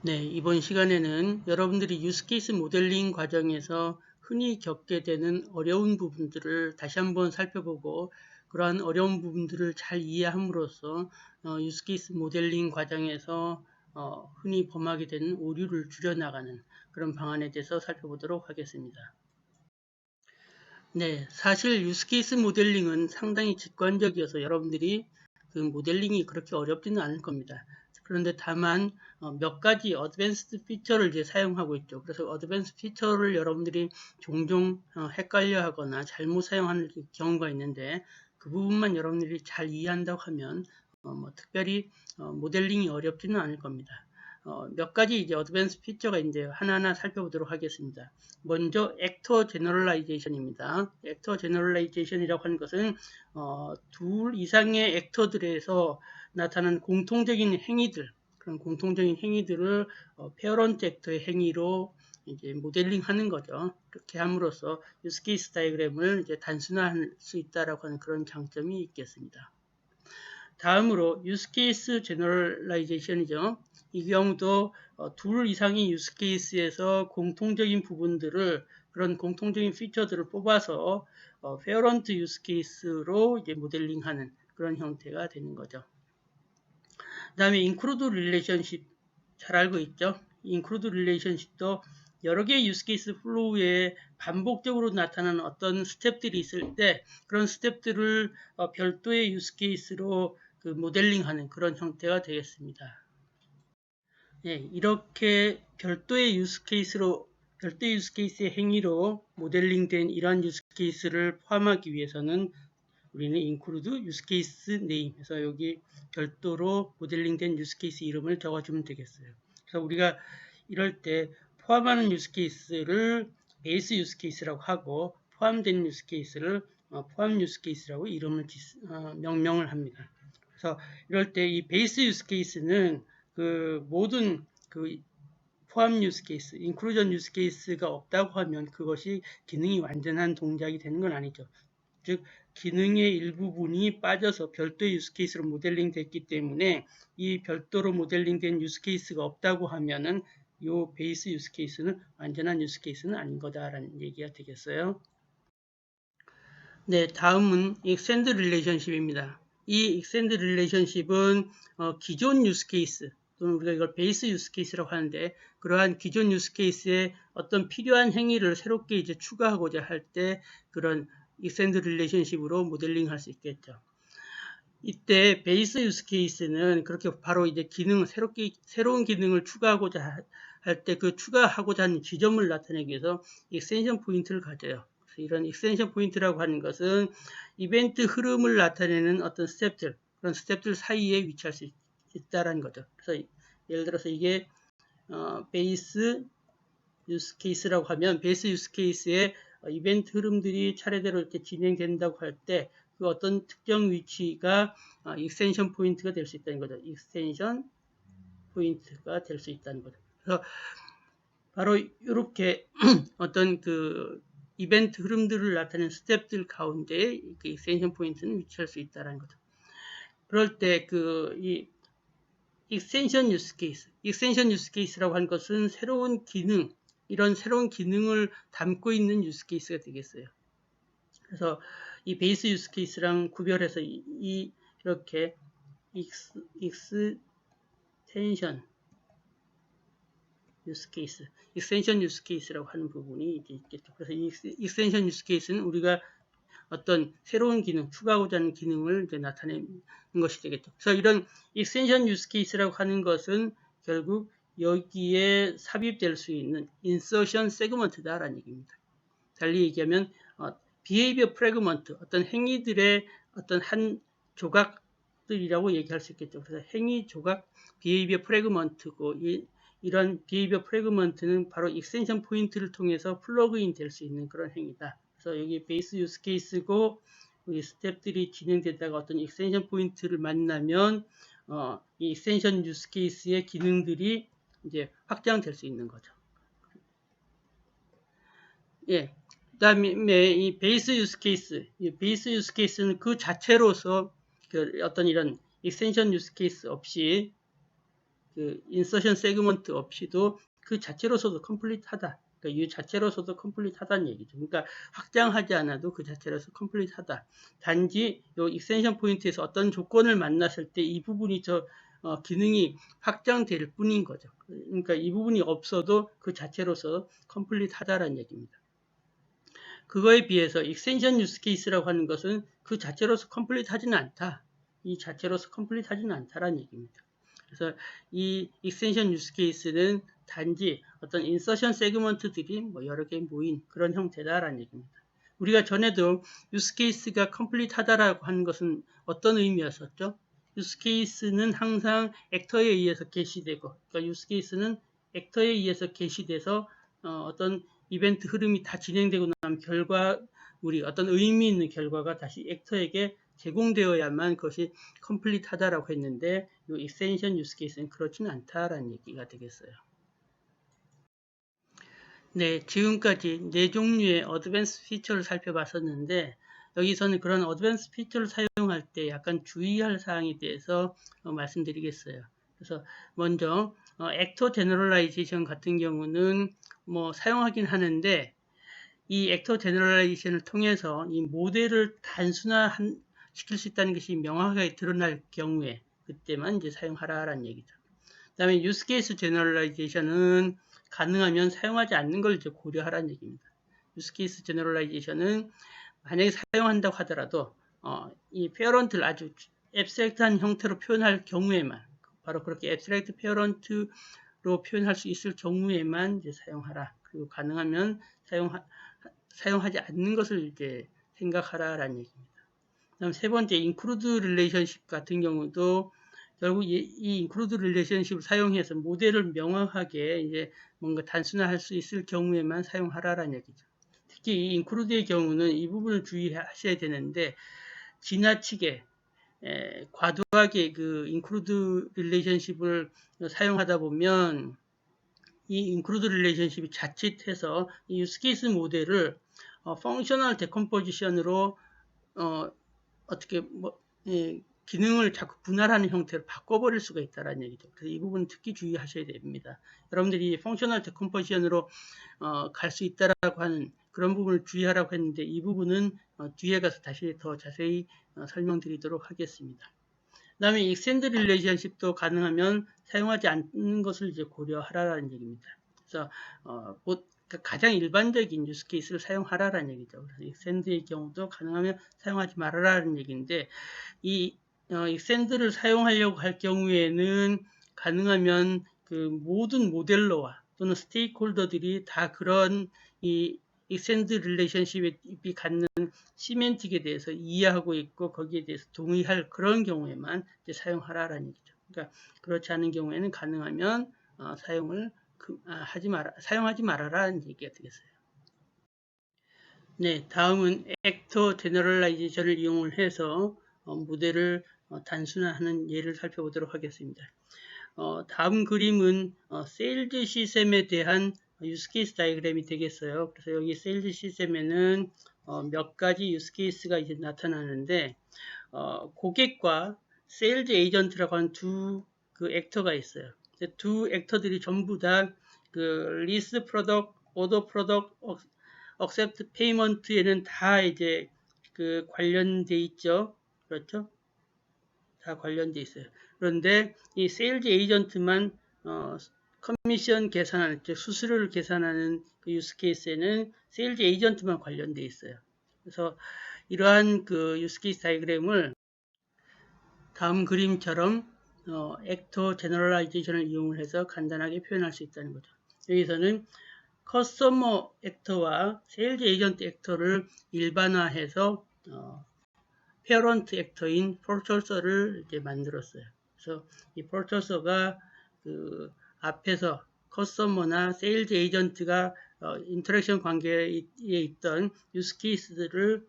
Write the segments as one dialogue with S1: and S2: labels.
S1: 네, 이번 시간에는 여러분들이 유스케이스 모델링 과정에서 흔히 겪게 되는 어려운 부분들을 다시 한번 살펴보고 그러한 어려운 부분들을 잘 이해함으로써 유스케이스 모델링 과정에서 흔히 범하게 되는 오류를 줄여나가는 그런 방안에 대해서 살펴보도록 하겠습니다. 네, 사실 유스케이스 모델링은 상당히 직관적이어서 여러분들이 그 모델링이 그렇게 어렵지는 않을 겁니다. 그런데 다만 몇 가지 어드밴스드 피처를 이제 사용하고 있죠. 그래서 어드밴스드 피처를 여러분들이 종종 헷갈려 하거나 잘못 사용하는 경우가 있는데 그 부분만 여러분들이 잘 이해한다고 하면 특별히 모델링이 어렵지는 않을 겁니다. 몇 가지 이제 어드밴스 피처가 있는데요. 하나하나 살펴보도록 하겠습니다. 먼저 액터 제너럴라이제이션입니다. 액터 제너럴라이제이션이라고 하는 것은 둘 이상의 액터들에서 나타나는 공통적인 행위들, 그런 공통적인 행위들을 페어런트 액터의 행위로 이제 모델링하는 거죠. 그렇게 함으로써 유스케이스 다이그램을 이제 단순화할 수 있다라고 하는 그런 장점이 있겠습니다. 다음으로 유스케이스 제너럴라이제이션이죠. 이 경우도 둘 이상의 유스케이스에서 공통적인 부분들을 그런 공통적인 피처들을 뽑아서 페어런트 유스케이스로 이제 모델링하는 그런 형태가 되는 거죠. 그 다음에 인크루드 릴레이션십 잘 알고 있죠. 인크루드 릴레이션십도 여러 개의 유스케이스 플로우에 반복적으로 나타나는 어떤 스텝들이 있을 때 그런 스텝들을 별도의 유스케이스로 그 모델링하는 그런 형태가 되겠습니다. 예, 이렇게 별도의 유스케이스의 행위로 모델링된 이러한 유스케이스를 포함하기 위해서는 우리는 include use case name 해서 여기 별도로 모델링된 use case 이름을 적어주면 되겠어요. 그래서 우리가 이럴 때 포함하는 use case를 base use case라고 하고 포함된 use case를 포함 use case라고 이름을 명명을 합니다. 그래서 이럴 때 이 base use case는 그 모든 그 포함 use case, inclusion use case가 없다고 하면 그것이 기능이 완전한 동작이 되는 건 아니죠. 즉 기능의 일부분이 빠져서 별도의 유스케이스로 모델링 됐기 때문에 이 별도로 모델링된 유스케이스가 없다고 하면은 이 베이스 유스케이스는 완전한 유스케이스는 아닌 거다라는 얘기가 되겠어요. 네, 다음은 extend relationship입니다. 이 extend relationship은 기존 유스케이스 또는 우리가 이걸 베이스 유스케이스라고 하는데 그러한 기존 유스케이스에 어떤 필요한 행위를 새롭게 이제 추가하고자 할 때 그런 extend relationship으로 모델링 할 수 있겠죠. 이때 베이스 유스 케이스는 그렇게 바로 이제 새로운 기능을 추가하고자 할 때 그 추가하고자 하는 지점을 나타내기 위해서 익스텐션 포인트를 가져요. 그래서 이런 익스텐션 포인트라고 하는 것은 이벤트 흐름을 나타내는 어떤 스텝들, 그런 스텝들 사이에 위치할 수 있다라는 거죠. 그래서 예를 들어서 이게 베이스 유스 케이스라고 하면 베이스 유스 케이스에 이벤트 흐름들이 차례대로 이렇게 진행된다고 할 때 그 어떤 특정 위치가 익스텐션 포인트가 될 수 있다는 거죠. 익스텐션 포인트가 될 수 있다는 거죠. 그래서 바로 이렇게 어떤 그 이벤트 흐름들을 나타내는 스텝들 가운데 그 익스텐션 포인트는 위치할 수 있다는 거죠. 그럴 때 이 익스텐션 유스 케이스라고 하는 것은 새로운 기능, 이런 새로운 기능을 담고 있는 유스 케이스가 되겠어요. 그래서 이 베이스 유스 케이스랑 구별해서 이렇게 익스텐션 유스 케이스, 익스텐션 유스 케이스라고 하는 부분이 이제 있겠죠. 그래서 이 익스텐션 유스 케이스는 우리가 어떤 새로운 기능, 추가하고자 하는 기능을 이제 나타내는 것이 되겠죠. 그래서 이런 익스텐션 유스 케이스라고 하는 것은 결국 여기에 삽입될 수 있는 인서션 세그먼트다라는 얘기입니다. 달리 얘기하면 behavior fragment, 어떤 행위들의 어떤 한 조각들이라고 얘기할 수 있겠죠. 그래서 행위 조각 behavior fragment고 이런 behavior fragment는 바로 익스텐션 포인트를 통해서 플러그인 될 수 있는 그런 행위다. 그래서 여기 베이스 유스 케이스고 이 스텝들이 진행되다가 어떤 익스텐션 포인트를 만나면 이 익스텐션 유스 케이스의 기능들이 이제 확장될 수 있는 거죠. 예. 그다음에 이 베이스 유스 케이스, 이 베이스 유스 케이스는 그 자체로서 그 어떤 이런 익스텐션 유스 케이스 없이 그 인서션 세그먼트 없이도 그 자체로서도 컴플리트하다. 그러니까 이 자체로서도 컴플리트하다는 얘기죠. 그러니까 확장하지 않아도 그 자체로서 컴플리트하다. 단지 이 익스텐션 포인트에서 어떤 조건을 만났을 때 이 부분이 기능이 확장될 뿐인 거죠. 그러니까 이 부분이 없어도 그 자체로서 컴플리트하다라는 얘기입니다. 그거에 비해서 익스텐션 유스 케이스라고 하는 것은 그 자체로서 컴플리트하지는 않다. 이 자체로서 컴플리트하지는 않다라는 얘기입니다. 그래서 이 익스텐션 유스 케이스는 단지 어떤 인서션 세그먼트들이 뭐 여러 개 모인 그런 형태다라는 얘기입니다. 우리가 전에도 유스 케이스가 컴플리트하다라고 하는 것은 어떤 의미였었죠? 유스 케이스는 항상 액터에 의해서 게시되고, 그러니까 유스 케이스는 액터에 의해서 게시돼서 어떤 이벤트 흐름이 다 진행되고 나면 결과물이 어떤 의미 있는 결과가 다시 액터에게 제공되어야만 그것이 컴플리트하다라고 했는데 이 익스텐션 유스 케이스는 그렇지는 않다라는 얘기가 되겠어요. 네, 지금까지 네 종류의 어드밴스 피처를 살펴봤었는데 여기서는 그런 어드밴스 피처를 사용할 때 약간 주의할 사항에 대해서 말씀드리겠어요. 그래서 먼저 액터 제너럴라이제이션 같은 경우는 뭐 사용하긴 하는데 이 액터 제너럴라이제이션을 통해서 이 모델을 단순화시킬 수 있다는 것이 명확하게 드러날 경우에 그때만 이제 사용하라라는 얘기죠. 그 다음에 유스 케이스 제너럴라이제이션은 가능하면 사용하지 않는 걸 이제 고려하라는 얘기입니다. 유스 케이스 제너럴라이제이션은 만약에 사용한다고 하더라도 이 페어런트를 아주 앱스트랙트한 형태로 표현할 경우에만 바로 그렇게 앱스트랙트 페어런트로 표현할 수 있을 경우에만 이제 사용하라. 그리고 가능하면 사용하지 않는 것을 이제 생각하라라는 얘기입니다. 그다음 세 번째 include relationship 같은 경우도 결국 이 include relationship을 사용해서 모델을 명확하게 이제 뭔가 단순화할 수 있을 경우에만 사용하라라는 얘기죠. 특히 이 include의 경우는 이 부분을 주의하셔야 되는데 지나치게 과도하게 그 include relationship을 사용하다 보면 이 include relationship이 자칫해서 이 use case 모델을 functional decomposition으로 어떻게 기능을 자꾸 분할하는 형태로 바꿔버릴 수가 있다는 얘기죠. 그래서 이 부분 특히 주의하셔야 됩니다. 여러분들이 펑셔널 데컴포지션으로 갈 수 있다라고 하는 그런 부분을 주의하라고 했는데 이 부분은 뒤에 가서 다시 더 자세히 설명드리도록 하겠습니다. 그 다음에 익스텐드 릴레이션십도 가능하면 사용하지 않는 것을 이제 고려하라는 얘기입니다. 그래서 가장 일반적인 유스 케이스를 사용하라는 얘기죠. 그래서 익스텐드의 경우도 가능하면 사용하지 말아라는 얘기인데 이 익스텐드를 사용하려고 할 경우에는 가능하면 그 모든 모델러와 또는 스테이크홀더들이 다 그런 이 익스텐드 릴레이션십이 갖는 시멘틱에 대해서 이해하고 있고 거기에 대해서 동의할 그런 경우에만 이제 사용하라라는 얘기죠. 그러니까 그렇지 않은 경우에는 가능하면 사용하지 말아라는 얘기가 되겠어요. 네, 다음은 액터 제너럴라이제이션을 이용을 해서 모델을 단순화하는 예를 살펴보도록 하겠습니다. 다음 그림은 세일즈 시스템에 대한 유스 케이스 다이그램이 되겠어요. 그래서 여기 세일즈 시스템에는 몇 가지 유스 케이스가 이제 나타나는데 고객과 세일즈 에이전트라고 하는 두 그 액터가 있어요. 두 액터들이 전부 다 그 리스 프로덕트, 오더 프로덕트, 억셉트 페이먼트에는 다 이제 그 관련돼 있죠. 그렇죠? 다 관련돼 있어요. 그런데 이 세일즈 에이전트만 커미션 계산하는, 즉 수수료를 계산하는 그 유스 케이스에는 세일즈 에이전트만 관련돼 있어요. 그래서 이러한 그 유스 케이스 다이그램을 다음 그림처럼 액터 제너럴라이제이션을 이용을 해서 간단하게 표현할 수 있다는 거죠. 여기서는 커스터머 액터와 세일즈 에이전트 액터를 일반화해서 페어런트 액터인 포처서를 이제 만들었어요. 그래서 이 포처서가 그 앞에서 커스터머나 세일즈 에이전트가 인터랙션 관계에 있던 유스 케이스들을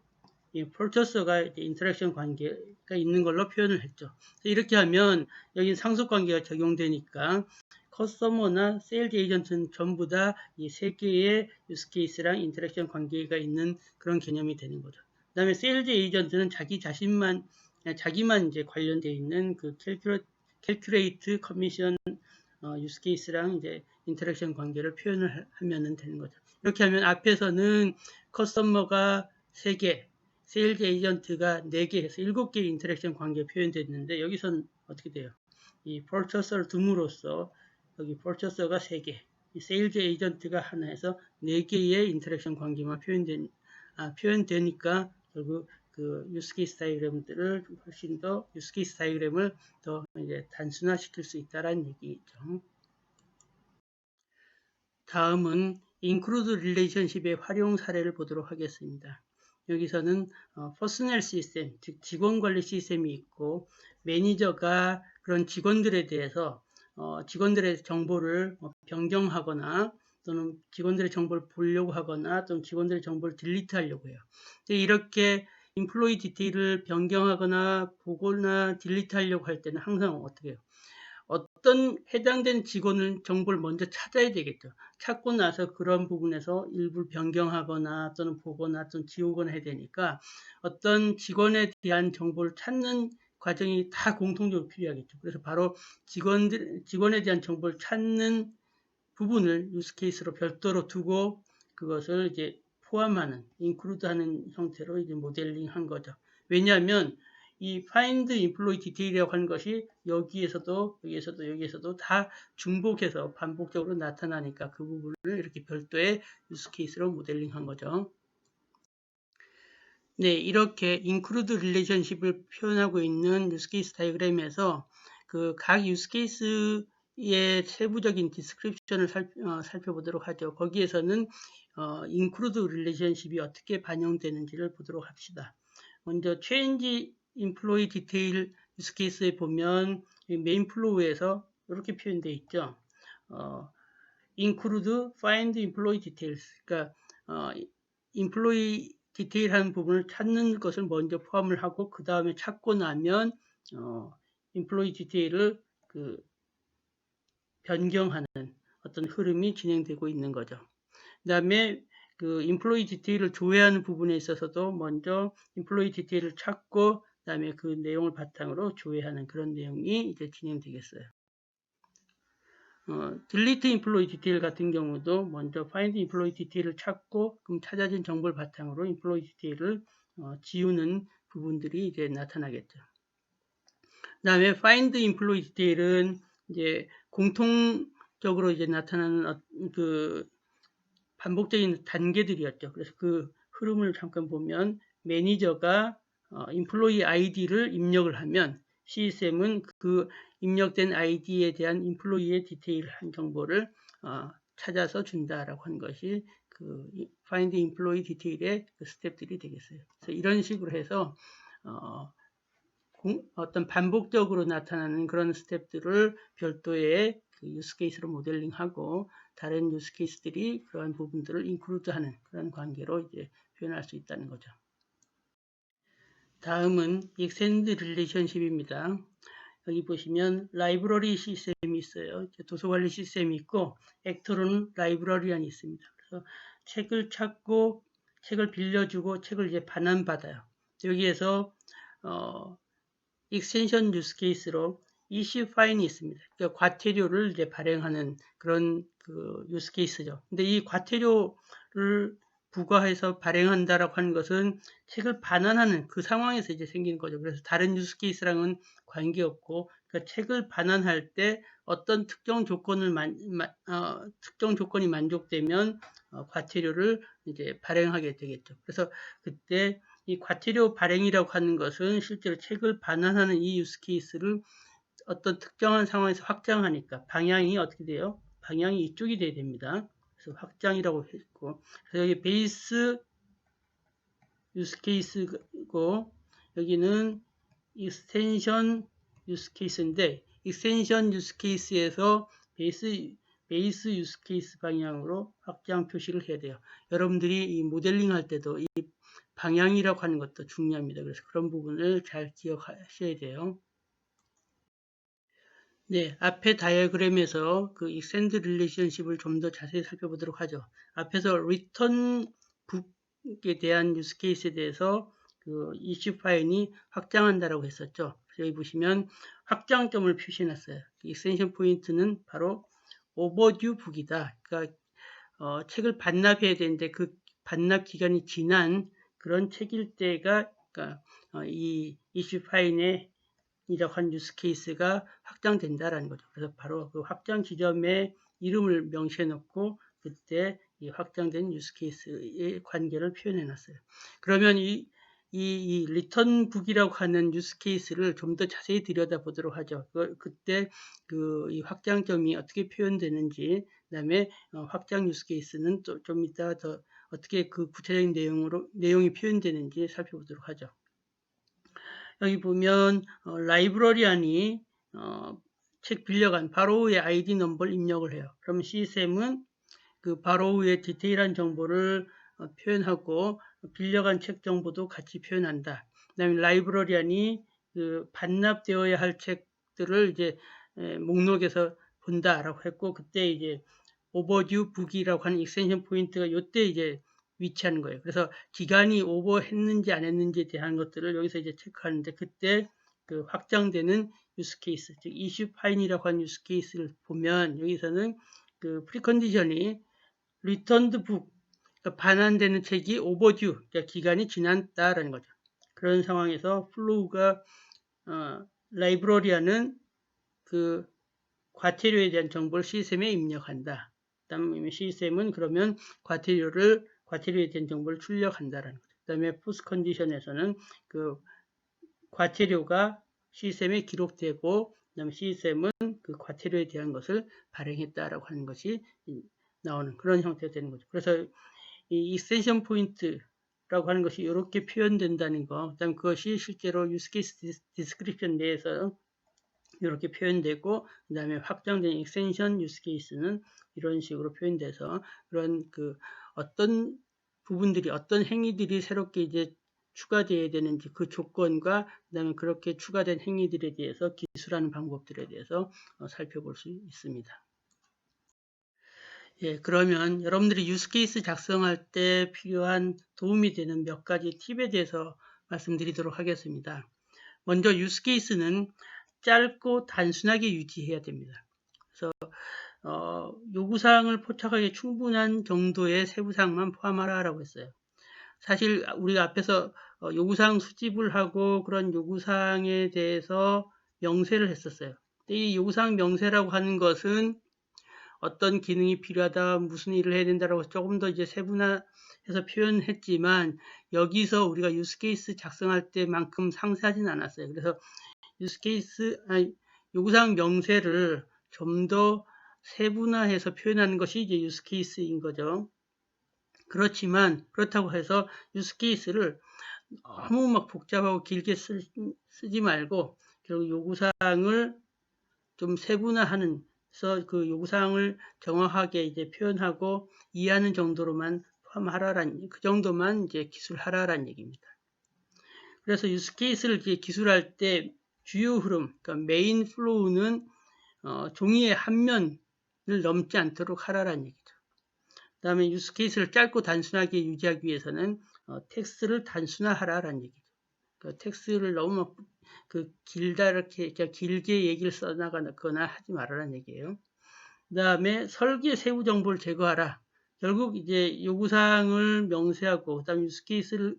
S1: 이 포처서가 인터랙션 관계가 있는 걸로 표현을 했죠. 이렇게 하면 여기 상속 관계가 적용되니까 커스터머나 세일즈 에이전트는 전부 다 이 세 개의 유스 케이스랑 인터랙션 관계가 있는 그런 개념이 되는 거죠. 그 다음에 세일즈 에이전트는 자기만 이제 관련되어 있는 그 캘큘레이트 커미션 유스 케이스랑 이제 인터랙션 관계를 표현을 하면 되는 거죠. 이렇게 하면 앞에서는 커스터머가 3개, 세일즈 에이전트가 4개 해서 7개의 인터랙션 관계 표현됐는데 여기선 어떻게 돼요? 이 퍼처서를 둠으로써 여기 퍼처서가 3개, 이 세일즈 에이전트가 하나 해서 4개의 인터랙션 관계만 표현되니까 결국 그 유스케이스 다이그램들을 훨씬 더 유스케이스 다이그램을 더 이제 단순화시킬 수 있다라는 얘기죠. 다음은 include relationship의 활용 사례를 보도록 하겠습니다. 여기서는 퍼스널 시스템, 즉 직원 관리 시스템이 있고 매니저가 그런 직원들에 대해서 직원들의 정보를 변경하거나 또는 직원들의 정보를 보려고 하거나 또는 직원들의 정보를 딜리트 하려고 해요. 이렇게 인플로이 디테일을 변경하거나 보거나 딜리트 하려고 할 때는 항상 어떻게 해요? 어떤 해당된 직원을 정보를 먼저 찾아야 되겠죠. 찾고 나서 그런 부분에서 일부 변경하거나 또는 보거나 또는 지우거나 해야 되니까 어떤 직원에 대한 정보를 찾는 과정이 다 공통적으로 필요하겠죠. 그래서 바로 직원에 대한 정보를 찾는 부분을 유스 케이스로 별도로 두고 그것을 이제 포함하는, 인클루드하는 형태로 이제 모델링 한 거죠. 왜냐하면 이 find employee detail이라고 하는 것이 여기에서도 다 중복해서 반복적으로 나타나니까 그 부분을 이렇게 별도의 유스 케이스로 모델링 한 거죠. 네, 이렇게 include relationship을 표현하고 있는 유스 케이스 다이그램에서 그 각 유스 케이스의 세부적인 디스크립션을 살펴보도록 하죠. 거기에서는 include relationship이 어떻게 반영되는지를 보도록 합시다. 먼저 change employee detail 유스 케이스에 보면 메인 플로우에서 이렇게 표현되어 있죠. include find employee details. 그러니까 employee 디테일한 부분을 찾는 것을 먼저 포함을 하고 그 다음에 찾고 나면 employee 디테일을 그 변경하는 어떤 흐름이 진행되고 있는 거죠. 그 다음에 그 employee 디테일을 조회하는 부분에 있어서도 먼저 employee 디테일을 찾고 그 다음에 그 내용을 바탕으로 조회하는 그런 내용이 이제 진행되겠어요. delete employee detail 같은 경우도 먼저 find employee detail을 찾고 그럼 찾아진 정보를 바탕으로 employee detail을 지우는 부분들이 이제 나타나겠죠. 그 다음에 find employee detail은 이제 공통적으로 이제 나타나는 그 반복적인 단계들이었죠. 그래서 그 흐름을 잠깐 보면 매니저가 employee ID를 입력을 하면 CSM은 그 입력된 ID에 대한 인플로이의 디테일한 정보를 찾아서 준다라고 하는 것이 그 find employee detail의 그 스텝들이 되겠어요. 그래서 이런 식으로 해서 어떤 반복적으로 나타나는 그런 스텝들을 별도의 그 유스 케이스로 모델링하고 다른 유스 케이스들이 그러한 부분들을 인클루드하는 그런 관계로 이제 표현할 수 있다는 거죠. 다음은 extend relationship입니다. 여기 보시면 라이브러리 시스템이 있어요. 도서 관리 시스템이 있고 액터로는 라이브러리안이 있습니다. 그래서 책을 찾고 책을 빌려주고 책을 이제 반환받아요. 여기에서 익스텐션 유스 케이스로 issue fine이 있습니다. 그러니까 과태료를 이제 발행하는 그런 그 유스 케이스죠. 근데 이 과태료를 부과해서 발행한다라고 하는 것은 책을 반환하는 그 상황에서 이제 생기는 거죠. 그래서 다른 유스 케이스랑은 관계없고, 그러니까 책을 반환할 때 어떤 특정 조건이 만족되면 과태료를 이제 발행하게 되겠죠. 그래서 그때 이 과태료 발행이라고 하는 것은 실제로 책을 반환하는 이 유스 케이스를 어떤 특정한 상황에서 확장하니까 방향이 어떻게 돼요? 방향이 이쪽이 돼야 됩니다. 그래서 확장이라고 했고, 그래서 여기 베이스 유스 케이스고 여기는 익스텐션 유스 케이스인데 익스텐션 유스 케이스에서 베이스 유스 케이스 방향으로 확장 표시를 해야 돼요. 여러분들이 이 모델링 할 때도 이 방향이라고 하는 것도 중요합니다. 그래서 그런 부분을 잘 기억하셔야 돼요. 네, 앞에 다이어그램에서 그 extend relationship을 좀 더 자세히 살펴보도록 하죠. 앞에서 return book에 대한 유스 케이스에 대해서 그 이슈 파일이 확장한다라고 했었죠. 여기 보시면 확장점을 표시해놨어요. 익스텐션 포인트는 바로 오버듀 북이다. 그러니까 책을 반납해야 되는데 그 반납 기간이 지난 그런 책일 때가 그러니까 이 이슈 파인에 이라고 한 유스 케이스가 확장된다라는 거죠. 그래서 바로 그 확장 지점에 이름을 명시해 놓고 그때 이 확장된 유스 케이스의 관계를 표현해 놨어요. 그러면 이 리턴 북이라고 하는 유스 케이스를 좀 더 자세히 들여다보도록 하죠. 그때 그 이 확장점이 어떻게 표현되는지, 그다음에 확장 유스 케이스는 또 좀 이따 더 어떻게 그 구체적인 내용이 표현되는지 살펴보도록 하죠. 여기 보면 라이브러리안이 책 빌려간 바로우의 아이디 넘버를 입력을 해요. 그럼 시스템은 그 바로우의 디테일한 정보를 표현하고 빌려간 책 정보도 같이 표현한다. 그다음에 라이브러리안이 그 반납되어야 할 책들을 이제 목록에서 본다라고 했고, 그때 이제 오버듀 북이라고 하는 익스텐션 포인트가 이때 이제 위치하는 거예요. 그래서 기간이 오버했는지 안 했는지에 대한 것들을 여기서 이제 체크하는데, 그때 그 확장되는 유스 케이스, 즉 이슈 파인이라고 하는 유스 케이스를 보면 여기서는 그 프리컨디션이 returned book, 그러니까 반환되는 책이 overdue, 그러니까 기간이 지났다라는 거죠. 그런 상황에서 플로우가 라이브러리안은 그 과태료에 대한 정보를 시스템에 입력한다. 그다음에 시스템은 그러면 과태료에 대한 정보를 출력한다라는 거죠. 그다음에 포스 컨디션에서는 그 과태료가 시스템에 기록되고, 그다음에 시스템은 그 과태료에 대한 것을 발행했다라고 하는 것이 나오는 그런 형태가 되는 거죠. 그래서 이 익스텐션 포인트라고 하는 것이 이렇게 표현된다는 거, 그다음에 그것이 실제로 유스케이스 디스크립션 내에서 이렇게 표현되고, 그 다음에 확장된 익스텐션 유스케이스는 이런 식으로 표현돼서 그런 그 어떤 부분들이, 어떤 행위들이 새롭게 이제 추가되어야 되는지 그 조건과 그다음에 그렇게 추가된 행위들에 대해서 기술하는 방법들에 대해서 살펴볼 수 있습니다. 예, 그러면 여러분들이 유스케이스 작성할 때 필요한 도움이 되는 몇 가지 팁에 대해서 말씀드리도록 하겠습니다. 먼저 유스케이스는 짧고 단순하게 유지해야 됩니다. 그래서 요구사항을 포착하기 충분한 정도의 세부사항만 포함하라라고 했어요. 사실 우리가 앞에서 요구사항 수집을 하고 그런 요구사항에 대해서 명세를 했었어요. 이 요구사항 명세라고 하는 것은 어떤 기능이 필요하다, 무슨 일을 해야 된다라고 조금 더 이제 세분화해서 표현했지만, 여기서 우리가 유스케이스 작성할 때만큼 상세하진 않았어요. 그래서 요구사항 명세를 좀 더 세분화해서 표현하는 것이 이제 유스케이스인 거죠. 그렇지만 그렇다고 해서 유스케이스를 너무 막 복잡하고 길게 쓰지 말고 결국 요구사항을 좀 세분화하는, 그래서 그 요구사항을 정확하게 이제 표현하고 이해하는 정도로만 포함하라라는, 그 정도만 이제 기술하라라는 얘기입니다. 그래서 유스케이스를 기술할 때 주요 흐름, 그러니까 메인 플로우는 종이의 한 면을 넘지 않도록 하라라는 얘기죠. 그 다음에 유스케이스를 짧고 단순하게 유지하기 위해서는 텍스트를 단순화하라라는 얘기죠. 그 텍스트를 너무 길게 얘기를 써나가거나 하지 말아라는 얘기예요. 그 다음에 설계 세부 정보를 제거하라. 결국 이제 요구사항을 명세하고, 그 다음에 유스케이스를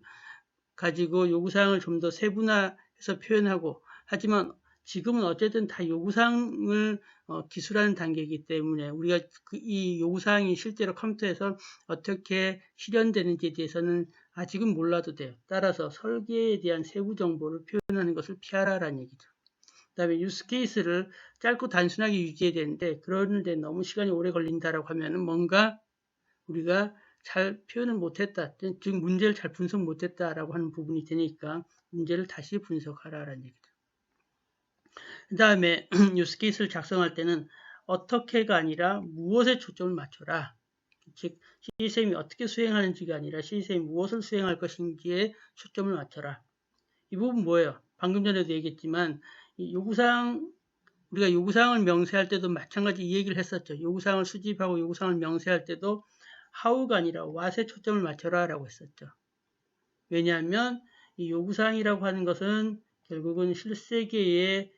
S1: 가지고 요구사항을 좀 더 세분화해서 표현하고, 하지만 지금은 어쨌든 다 요구사항을 기술하는 단계이기 때문에 우리가 이 요구사항이 실제로 컴퓨터에서 어떻게 실현되는지에 대해서는 아직은 몰라도 돼요. 따라서 설계에 대한 세부 정보를 표현하는 것을 피하라라는 얘기죠. 그 다음에 유스케이스를 짧고 단순하게 유지해야 되는데, 그러는데 너무 시간이 오래 걸린다라고 하면은 뭔가 우리가 잘 표현을 못했다, 즉 문제를 잘 분석 못했다라고 하는 부분이 되니까 문제를 다시 분석하라라는 얘기죠. 그 다음에 유스케이스를 작성할 때는 어떻게가 아니라 무엇에 초점을 맞춰라. 즉 시스템이 어떻게 수행하는지가 아니라 시스템이 무엇을 수행할 것인지에 초점을 맞춰라. 이 부분 뭐예요? 방금 전에도 얘기했지만 우리가 요구사항을 명세할 때도 마찬가지 이 얘기를 했었죠. 요구사항을 수집하고 요구사항을 명세할 때도 how가 아니라 what에 초점을 맞춰라 라고 했었죠. 왜냐하면 이 요구사항이라고 하는 것은 결국은 실세계에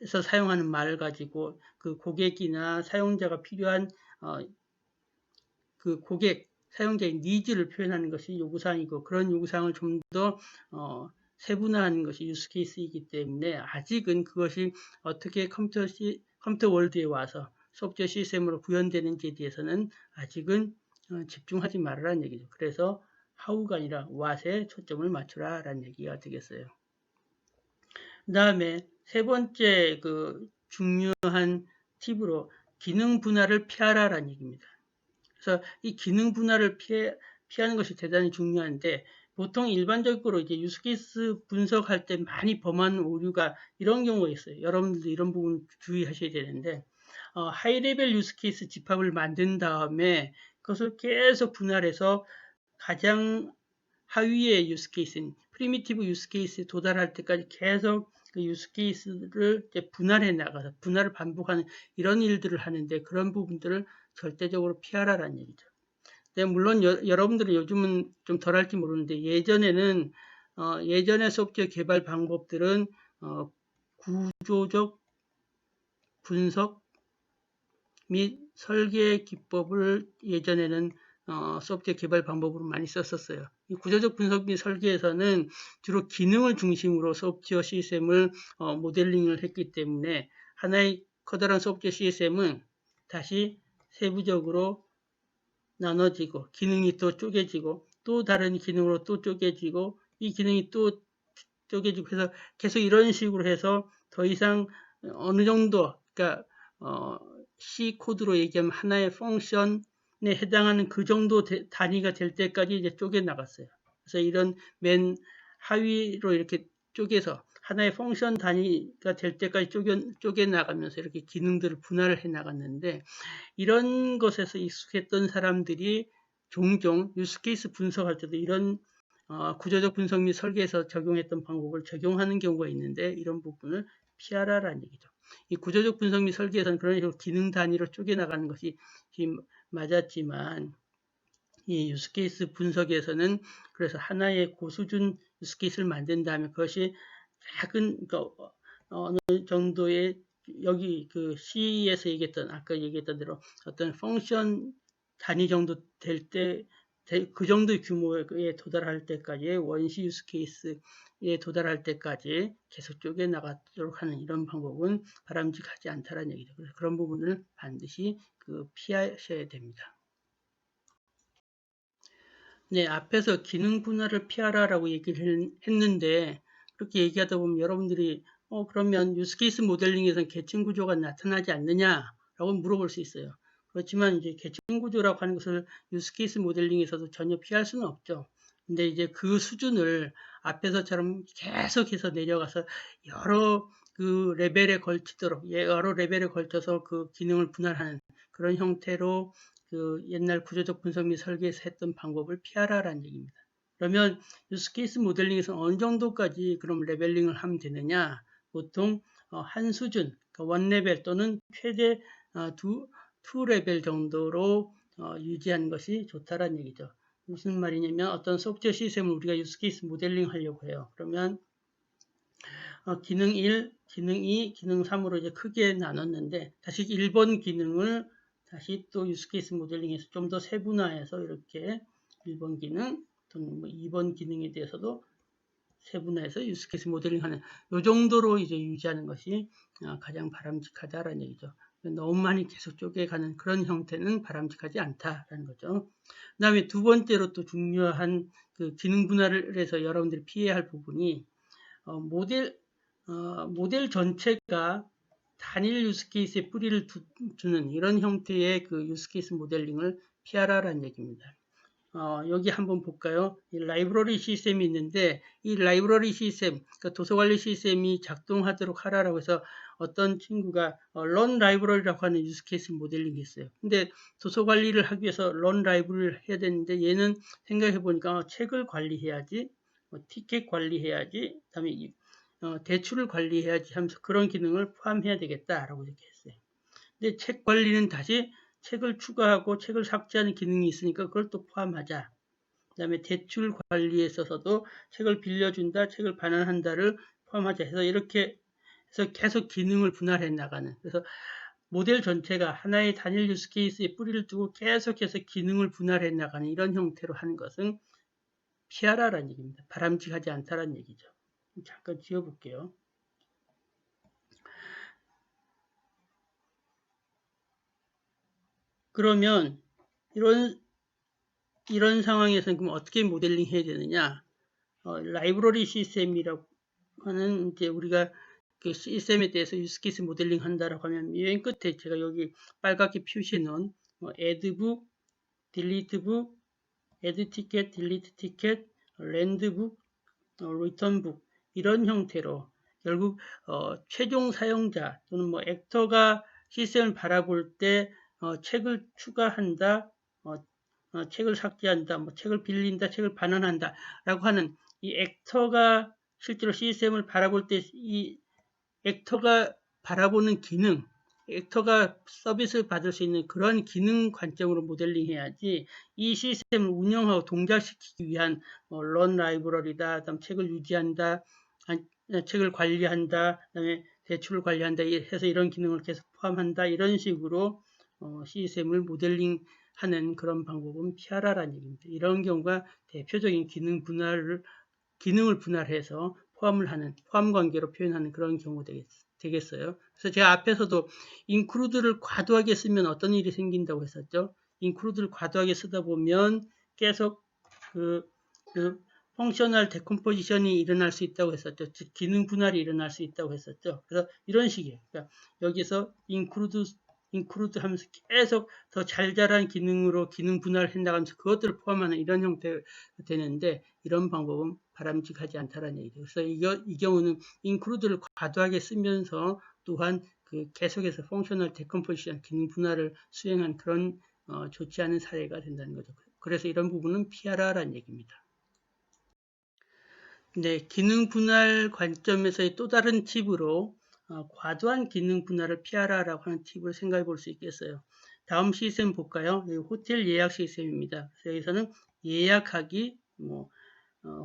S1: 에서 사용하는 말을 가지고 그 고객이나 사용자가 필요한 그 고객 사용자의 니즈를 표현하는 것이 요구사항이고, 그런 요구사항을 좀 더 세분화하는 것이 유스케이스이기 때문에 아직은 그것이 어떻게 컴퓨터 월드에 와서 소프트웨어 시스템으로 구현되는지에 대해서는 아직은 집중하지 말라는 얘기죠. 그래서 how가 아니라 what에 초점을 맞추라라는 얘기가 되겠어요. 그 다음에 세 번째 그 중요한 팁으로 기능 분할을 피하라라는 얘기입니다. 그래서 이 기능 분할을 피하는 것이 대단히 중요한데, 보통 일반적으로 이제 유스케이스 분석할 때 많이 범하는 오류가 이런 경우가 있어요. 여러분들도 이런 부분 주의하셔야 되는데, 하이 레벨 유스케이스 집합을 만든 다음에 그것을 계속 분할해서 가장 하위의 유스케이스인 프리미티브 유스케이스에 도달할 때까지 계속 그 유스케이스를 분할해 나가서 분할을 반복하는 이런 일들을 하는데, 그런 부분들을 절대적으로 피하라라는 얘기죠. 네, 물론 여러분들은 요즘은 좀 덜할지 모르는데, 예전에는 예전의 소프트웨어 개발 방법들은 구조적 분석 및 설계 기법을 예전에는 소프트웨어 개발 방법으로 많이 썼었어요. 이 구조적 분석 및 설계에서는 주로 기능을 중심으로 소프트웨어 시스템을 모델링을 했기 때문에, 하나의 커다란 소프트웨어 시스템은 다시 세부적으로 나눠지고 기능이 또 쪼개지고 또 다른 기능으로 또 쪼개지고 이 기능이 또 쪼개지고 해서 계속 이런 식으로 해서 더 이상 어느 정도, 그러니까 C 코드로 얘기하면 하나의 펑션에 해당하는 그 정도 단위가 될 때까지 이제 쪼개 나갔어요. 그래서 이런 맨 하위로 이렇게 쪼개서 하나의 펑션 단위가 될 때까지 쪼개 나가면서 이렇게 기능들을 분할을 해 나갔는데, 이런 것에서 익숙했던 사람들이 종종 유스케이스 분석할 때도 이런 구조적 분석 및 설계에서 적용했던 방법을 적용하는 경우가 있는데, 이런 부분을 피하라라는 얘기죠. 이 구조적 분석 및 설계에서는 그런 식으로 기능 단위로 쪼개나가는 것이 맞았지만, 이 유스케이스 분석에서는 그래서 하나의 고수준 유스케이스를 만든 다음에 그것이 작은, 그러니까 어느 정도의 여기 그 C에서 얘기했던, 아까 얘기했던 대로 어떤 펑션 단위 정도 될 때, 그 정도의 규모에 도달할 때까지, 원시 유스케이스에 도달할 때까지 계속 쪼개나가도록 하는 이런 방법은 바람직하지 않다는 얘기죠. 그래서 그런 부분을 반드시 피하셔야 됩니다. 네, 앞에서 기능 분할을 피하라라고 얘기를 했는데, 그렇게 얘기하다 보면 여러분들이 그러면 유스케이스 모델링에서는 계층 구조가 나타나지 않느냐라고 물어볼 수 있어요. 그렇지만 이제 계층 구조라고 하는 것을 유스케이스 모델링에서도 전혀 피할 수는 없죠. 근데 이제 그 수준을 앞에서처럼 계속해서 내려가서 여러 그 레벨에 걸치도록, 여러 레벨에 걸쳐서 그 기능을 분할하는 그런 형태로 그 옛날 구조적 분석 및 설계에서 했던 방법을 피하라라는 얘기입니다. 그러면 유스케이스 모델링에서 어느 정도까지 그럼 레벨링을 하면 되느냐? 보통 한 수준, 그러니까 원 레벨 또는 최대 투 레벨 정도로 유지하는 것이 좋다라는 얘기죠. 무슨 말이냐면 어떤 소프트웨어 시스템을 우리가 유스케이스 모델링 하려고 해요. 그러면 기능 1, 기능 2, 기능 3으로 이제 크게 나눴는데, 다시 1번 기능을 다시 또 유스케이스 모델링에서 좀 더 세분화해서 이렇게 1번 기능 또는 2번 기능에 대해서도 세분화해서 유스케이스 모델링하는 이 정도로 이제 유지하는 것이 가장 바람직하다라는 얘기죠. 너무 많이 계속 쪼개가는 그런 형태는 바람직하지 않다라는 거죠. 그 다음에 두 번째로 또 중요한 그 기능 분할을 해서 여러분들이 피해야 할 부분이 모델 전체가 단일 유스케이스에 뿌리를 두는 이런 형태의 그 유스케이스 모델링을 피하라라는 얘기입니다. 여기 한번 볼까요? 이 라이브러리 시스템이 있는데, 이 라이브러리 시스템, 그러니까 도서관리 시스템이 작동하도록 하라라고 해서 어떤 친구가 런 라이브러리라고 하는 유스케이스 모델링이 있어요. 근데 도서관리를 하기 위해서 런 라이브러리를 해야 되는데, 얘는 생각해 보니까 책을 관리해야지, 티켓 관리해야지, 그다음에 대출을 관리해야지 하면서 그런 기능을 포함해야 되겠다라고 이렇게 했어요. 근데 책 관리는 다시 책을 추가하고 책을 삭제하는 기능이 있으니까 그걸 또 포함하자. 다음에 대출 관리에 있어서도 책을 빌려준다, 책을 반환한다를 포함하자 해서 이렇게 해서 계속 기능을 분할해 나가는. 그래서 모델 전체가 하나의 단일 유스케이스에 뿌리를 두고 계속해서 기능을 분할해 나가는 이런 형태로 하는 것은 피하라라는 얘기입니다. 바람직하지 않다라는 얘기죠. 잠깐 지워볼게요. 그러면 이런 상황에서는 그럼 어떻게 모델링 해야 되느냐? 라이브러리 시스템이라고 하는 이제 우리가 그 시스템에 대해서 유스케이스 모델링 한다라고 하면 맨 끝에 제가 여기 빨갛게 표시해 놓은 addbook, deletebook, addticket, deletetticket, landbook, returnbook 이런 형태로 결국 최종 사용자 또는 뭐 액터가 시스템을 바라볼 때 책을 추가한다, 책을 삭제한다, 뭐 책을 빌린다, 책을 반환한다 라고 하는 이 액터가 실제로 시스템을 바라볼 때 이 액터가 바라보는 기능, 액터가 서비스를 받을 수 있는 그런 기능 관점으로 모델링 해야지 이 시스템을 운영하고 동작시키기 위한 런 라이브러리다, 그다음 책을 유지한다, 책을 관리한다, 그다음에 대출을 관리한다 해서 이런 기능을 계속 포함한다 이런 식으로 시스템을 모델링 하는 그런 방법은 피하라라는 얘기입니다. 이런 경우가 대표적인 기능을 분할해서 포함 관계로 표현하는 그런 경우 되겠어요. 그래서 제가 앞에서도 include를 과도하게 쓰면 어떤 일이 생긴다고 했었죠. include를 과도하게 쓰다 보면 계속 그 펑셔널 데컴포지션이 일어날 수 있다고 했었죠. 즉 기능 분할이 일어날 수 있다고 했었죠. 그래서 이런 식이에요. 그러니까 여기서 include 하면서 계속 더 잘 자란 기능으로 기능 분할을 해나가면서 그것들을 포함하는 이런 형태가 되는데 이런 방법은 바람직하지 않다라는 얘기죠. 그래서 이 경우는 include를 과도하게 쓰면서 또한 그 계속해서 펑셔널 데컴포지션 기능 분할을 수행한 그런 좋지 않은 사례가 된다는 거죠. 그래서 이런 부분은 피하라라는 얘기입니다. 네, 기능 분할 관점에서의 또 다른 팁으로 과도한 기능 분할을 피하라라고 하는 팁을 생각해 볼 수 있겠어요. 다음 시스템 볼까요? 호텔 예약 시스템입니다. 그래서 여기서는 예약하기,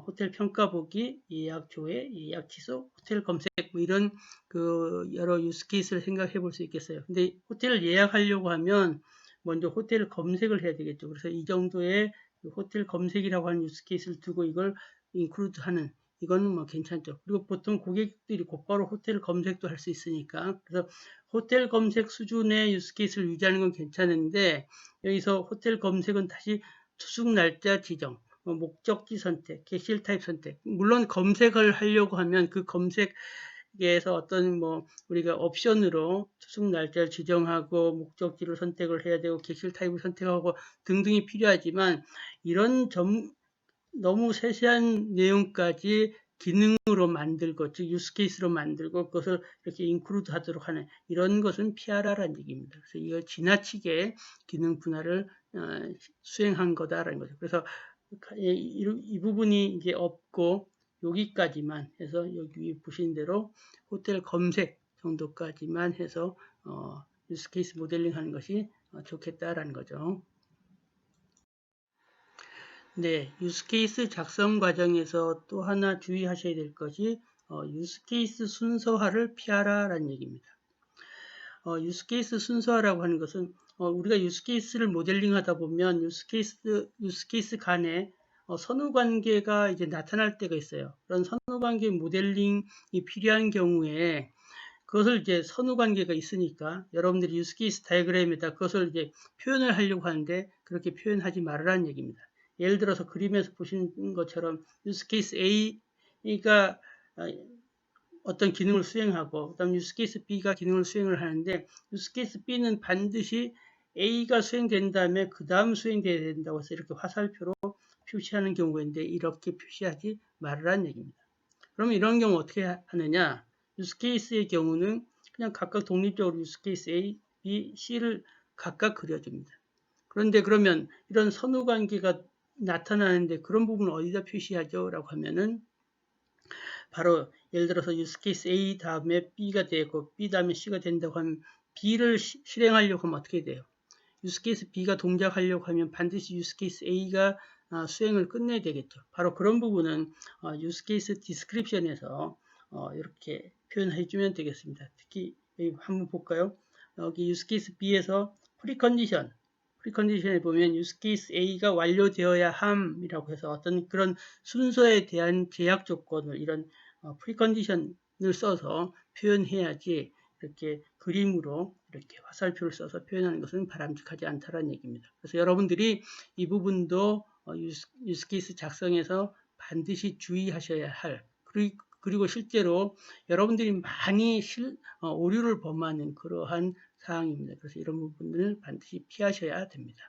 S1: 호텔 평가 보기, 예약 조회, 예약 취소, 호텔 검색 뭐 이런 그 여러 유스 케이스를 생각해 볼 수 있겠어요. 근데 호텔을 예약하려고 하면 먼저 호텔 검색을 해야 되겠죠. 그래서 이 정도의 호텔 검색이라고 하는 유스 케이스를 두고 이걸 인클루드 하는 이거는 뭐 괜찮죠. 그리고 보통 고객들이 곧바로 호텔 검색도 할 수 있으니까 그래서 호텔 검색 수준의 유스 케이스를 유지하는 건 괜찮은데 여기서 호텔 검색은 다시 투숙 날짜 지정, 목적지 선택, 객실 타입 선택. 물론 검색을 하려고 하면 그 검색에서 어떤 우리가 옵션으로 투숙 날짜를 지정하고 목적지를 선택을 해야 되고 객실 타입을 선택하고 등등이 필요하지만 이런 너무 세세한 내용까지 기능으로 만들고 즉 유스 케이스로 만들고 그것을 이렇게 인클루드 하도록 하는 이런 것은 피하라라는 얘기입니다. 그래서 이거 지나치게 기능 분할을 수행한 거다라는 거죠. 그래서 이 부분이 이제 없고 여기까지만 해서 여기 보신 대로 호텔 검색 정도까지만 해서 유스 케이스 모델링 하는 것이 좋겠다라는 거죠. 네, 유스케이스 작성 과정에서 또 하나 주의하셔야 될 것이 유스케이스 순서화를 피하라라는 얘기입니다. 유스케이스 순서화라고 하는 것은 우리가 유스케이스를 모델링 하다 보면 유스케이스 간에 선후 관계가 이제 나타날 때가 있어요. 그런 선후 관계 모델링이 필요한 경우에 그것을 이제 선후 관계가 있으니까 여러분들이 유스케이스 다이어그램에다 그것을 이제 표현을 하려고 하는데 그렇게 표현하지 말라는 얘기입니다. 예를 들어서 그림에서 보시는 것처럼 유스케이스 A가 어떤 기능을 수행하고 그다음 유스케이스 B가 기능을 수행을 하는데 유스케이스 B는 반드시 A가 수행된 다음에 그 다음 수행돼야 된다고 해서 이렇게 화살표로 표시하는 경우가 있는데 이렇게 표시하지 말라는 얘기입니다. 그러면 이런 경우 어떻게 하느냐? 유스케이스의 경우는 그냥 각각 독립적으로 유스케이스 A, B, C를 각각 그려줍니다. 그런데 그러면 이런 선후 관계가 나타나는데 그런 부분을 어디다 표시하죠? 라고 하면은 바로 예를 들어서 유스케이스 A 다음에 B가 되고 B 다음에 C가 된다고 하면 B를 실행하려고 하면 어떻게 돼요? 유스케이스 B가 동작하려고 하면 반드시 유스케이스 A가 수행을 끝내야 되겠죠. 바로 그런 부분은 use case description에서 이렇게 표현해 주면 되겠습니다. 특히 여기 한번 볼까요? 여기 use case B에서 프리컨디션에 보면 use case A가 완료되어야 함이라고 해서 어떤 그런 순서에 대한 제약 조건을 이런 프리컨디션을 써서 표현해야지 이렇게 그림으로 이렇게 화살표를 써서 표현하는 것은 바람직하지 않다는 얘기입니다. 그래서 여러분들이 이 부분도 유스 케이스 작성에서 반드시 주의하셔야 할, 그리고 실제로 여러분들이 많이 오류를 범하는 그러한 사항입니다. 그래서 이런 부분을 반드시 피하셔야 됩니다.